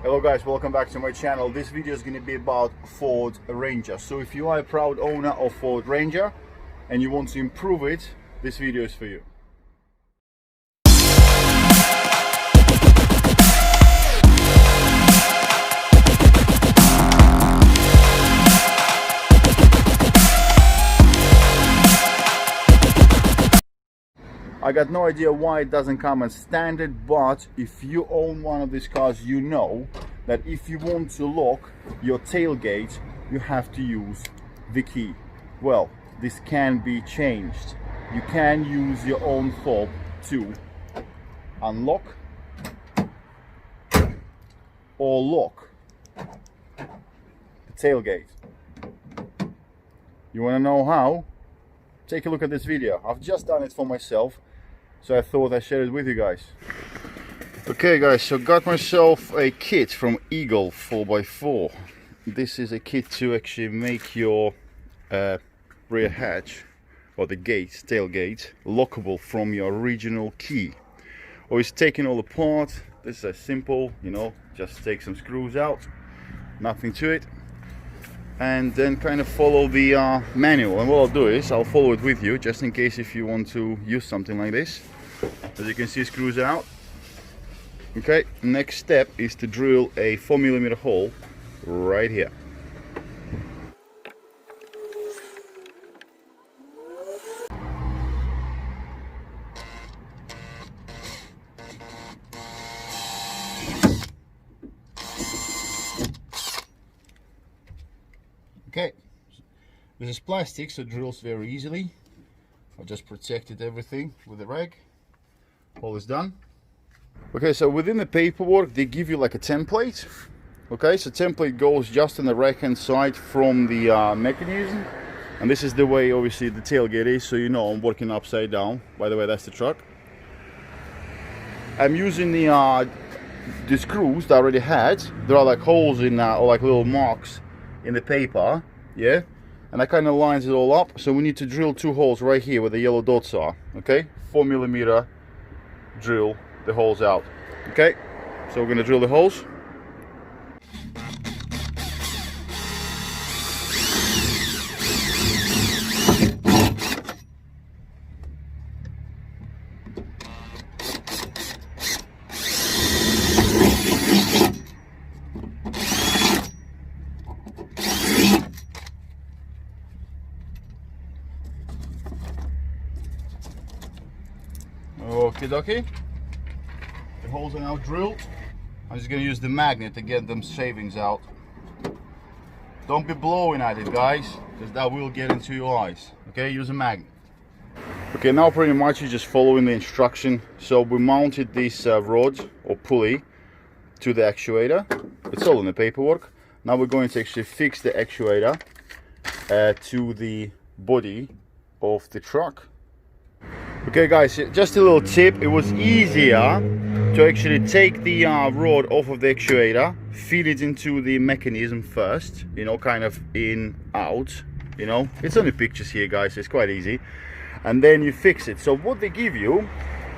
Hello guys, welcome back to my channel. This video is going to be about Ford Ranger. So if you are a proud owner of Ford Ranger and you want to improve it, this video is for you. I got no idea why it doesn't come as standard, but if you own one of these cars, you know that if you want to lock your tailgate, you have to use the key. Well, this can be changed. You can use your own fob to unlock or lock the tailgate. You want to know how? Take a look at this video. I've just done it for myself, so I thought I'd share it with you guys. Okay guys, so got myself a kit from Eagle 4x4. This is a kit to actually make your rear hatch, or the gate, tailgate, lockable from your original key. Always taking all apart. This is simple, you know, just take some screws out, nothing to it, and then kind of follow the manual. And what I'll do is I'll follow it with you, just in case if you want to use something like this. As you can see, screws out. Okay, next step is to drill a 4mm hole right here. Okay, this is plastic, so it drills very easily. I've just protected everything with the rag. All is done. Okay, so within the paperwork they give you like a template. Okay, so template goes just on the right hand side from the mechanism, and this is the way obviously the tailgate is, so you know I'm working upside down. By the way, that's the truck. I'm using the screws that I already had. There are like holes in or like little marks in the paper, yeah, and that kind of lines it all up. So we need to drill 2 holes right here where the yellow dots are. Okay, 4mm drill the holes out. Okay, so we're going to drill the holes. Okie dokie. The holes are now drilled. I'm just going to use the magnet to get them shavings out. Don't be blowing at it, guys, because that will get into your eyes. Okay, use a magnet. Okay, now pretty much you're just following the instruction. So we mounted this rod or pulley to the actuator. It's all in the paperwork. Now we're going to actually fix the actuator to the body of the truck. Okay guys, just a little tip. It was easier to actually take the rod off of the actuator, feed it into the mechanism first, you know, kind of in, out, you know. It's only pictures here guys, it's quite easy. And then you fix it. So what they give you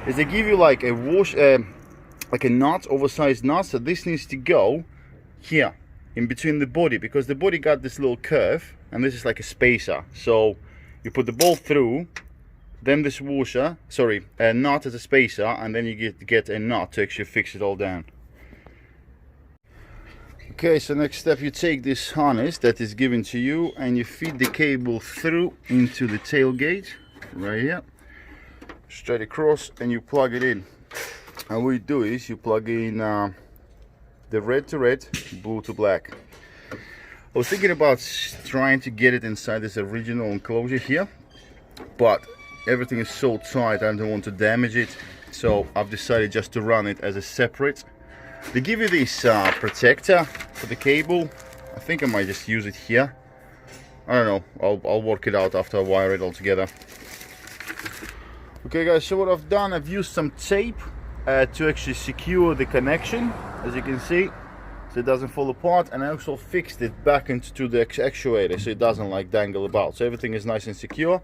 is they give you like a wash, like a nut, oversized nut. So this needs to go here, in between the body, because the body got this little curve, and this is like a spacer. So you put the bolt through, then this washer, sorry, a nut as a spacer, and then you get a nut to actually fix it all down. Okay, so next step, you take this harness that is given to you and you feed the cable through into the tailgate right here, straight across, and you plug it in. And what you do is you plug in the red to red, blue to black. I was thinking about trying to get it inside this original enclosure here, but everything is so tight I don't want to damage it, so I've decided just to run it as a separate. They give you this protector for the cable. I think I might just use it here. I don't know, I'll work it out after I wire it all together. Okay guys, so what I've done, I've used some tape to actually secure the connection, as you can see, so it doesn't fall apart, and I also fixed it back into the actuator so it doesn't like dangle about, so everything is nice and secure.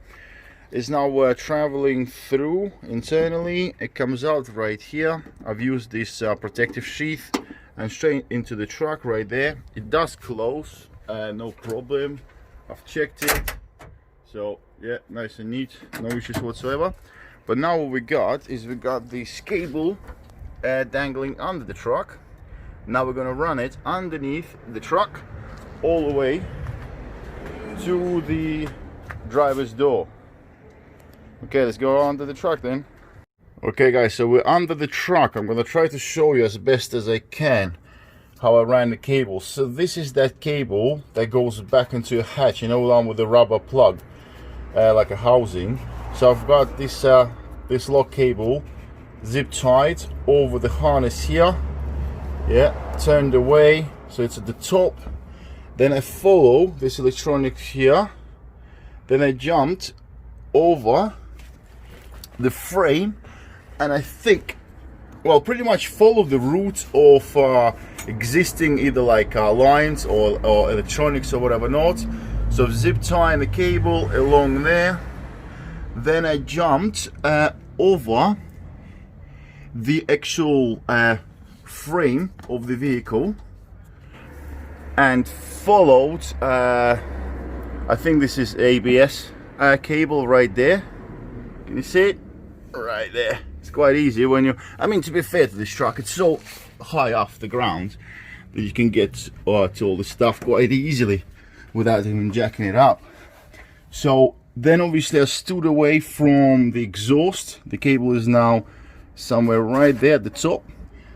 is now traveling through internally. It comes out right here. I've used this protective sheath and straight into the truck right there. It does close, no problem. I've checked it, so yeah, nice and neat, no issues whatsoever. But now what we got is we got this cable dangling under the truck. Now we're gonna run it underneath the truck all the way to the driver's door. Okay, let's go under the truck then. Okay guys, so we're under the truck. I'm gonna try to show you as best as I can how I ran the cable. So this is that cable that goes back into a hatch, you know, along with the rubber plug, like a housing. So I've got this this lock cable zip tied over the harness here. Yeah, turned away, so it's at the top. Then I follow this electronic here. Then I jumped over the frame, and I think, well, pretty much follow the route of existing either like lines or electronics or whatever not. So zip tying the cable along there. Then I jumped over the actual frame of the vehicle and followed, I think this is ABS cable right there. Can you see it? Right there. It's quite easy when you, I mean, to be fair to this truck, it's so high off the ground that you can get to all the stuff quite easily without even jacking it up. So then obviously I stood away from the exhaust. The cable is now somewhere right there at the top.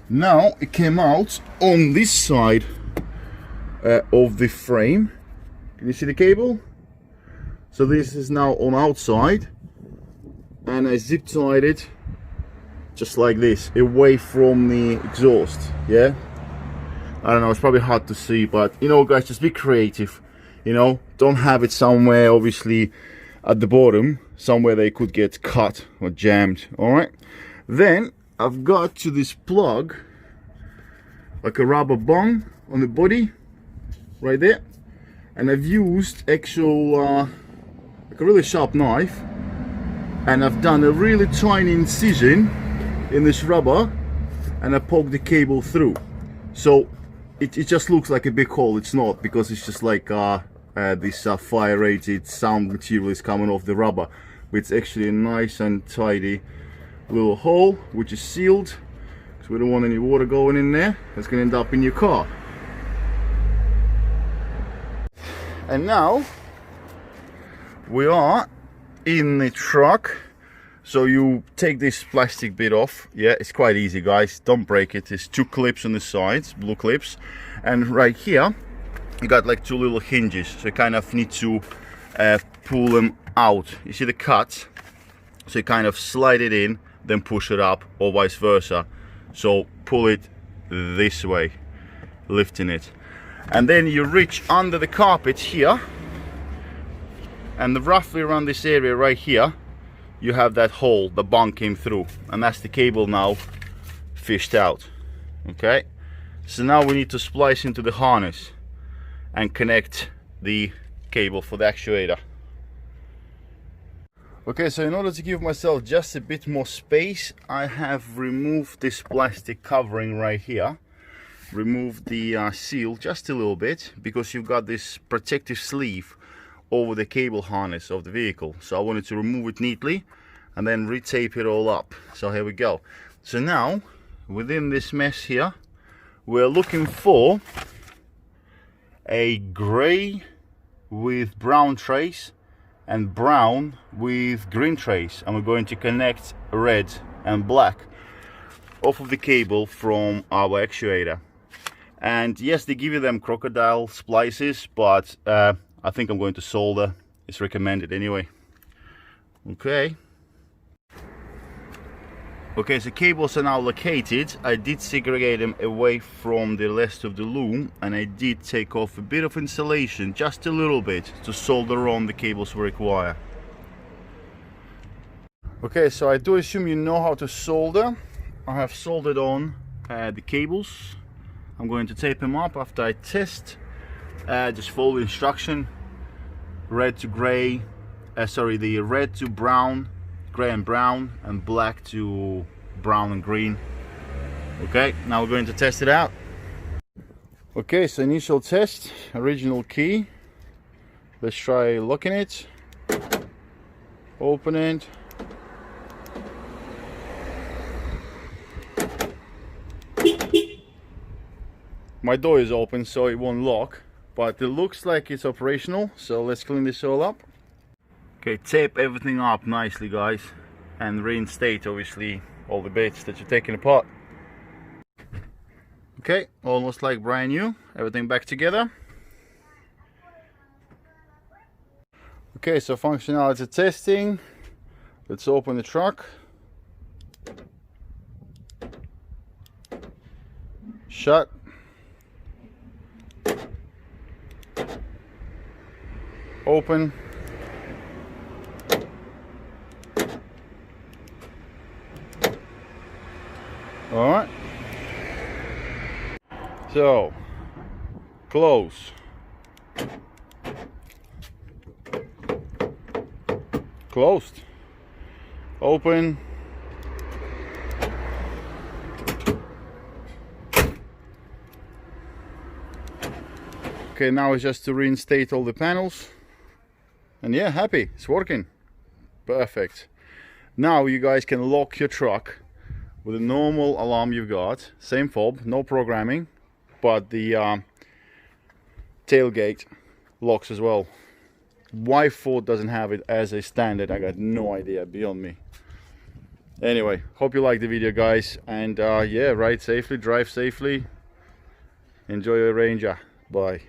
Now it came out on this side of the frame. Can you see the cable? So this is now on outside, and I zip tied it just like this, away from the exhaust. Yeah, I don't know, it's probably hard to see, but you know guys, just be creative, you know, don't have it somewhere obviously at the bottom, somewhere they could get cut or jammed. All right, then I've got to this plug like a rubber bung on the body right there, and I've used actual like a really sharp knife, and I've done a really tiny incision in this rubber, and I poked the cable through. So it just looks like a big hole. It's not, because it's just like this fire rated sound material is coming off the rubber, but it's actually a nice and tidy little hole which is sealed, because we don't want any water going in there. That's going to end up in your car. And now we are in the truck. So you take this plastic bit off. Yeah, it's quite easy guys, don't break it. There's two clips on the sides, blue clips, and right here you got like two little hinges, so you kind of need to pull them out. You see the cut? So you kind of slide it in, then push it up, or vice versa. So pull it this way, lifting it, and then you reach under the carpet here, and roughly around this area right here you have that hole the bung came through, and that's the cable now fished out. Okay, so now we need to splice into the harness and connect the cable for the actuator. Okay, so in order to give myself just a bit more space, I have removed this plastic covering right here, removed the seal just a little bit, because you've got this protective sleeve over the cable harness of the vehicle. So I wanted to remove it neatly and then retape it all up. So here we go. So now within this mess here, we're looking for a gray with brown trace and brown with green trace, and we're going to connect red and black off of the cable from our actuator. And yes, they give you them crocodile splices, but I think I'm going to solder. It's recommended anyway. Okay, so cables are now located. I did segregate them away from the rest of the loom, and I did take off a bit of insulation, just a little bit, to solder on the cables we require. Okay, so I do assume you know how to solder. I have soldered on the cables. I'm going to tape them up after I test. Just follow the instruction, red to gray, sorry, the red to brown, gray and brown, and black to brown and green. Okay, now we're going to test it out. Okay, so initial test, original key. Let's try locking it. Open it. My door is open, so it won't lock, but it looks like it's operational, so let's clean this all up. Okay, tape everything up nicely, guys, and reinstate obviously all the bits that you're taking apart. Okay, almost like brand new, everything back together. Okay, so functionality testing. Let's open the truck. Shut. Open. All right. So, close. Closed. Open. Okay, now it's just to reinstate all the panels. And yeah, happy, it's working. Perfect. Now you guys can lock your truck with a normal alarm you've got. Same fob, no programming, but the tailgate locks as well. Why Ford doesn't have it as a standard, I got no idea, beyond me. Anyway, hope you liked the video, guys, and yeah, ride safely, drive safely, enjoy your Ranger. Bye.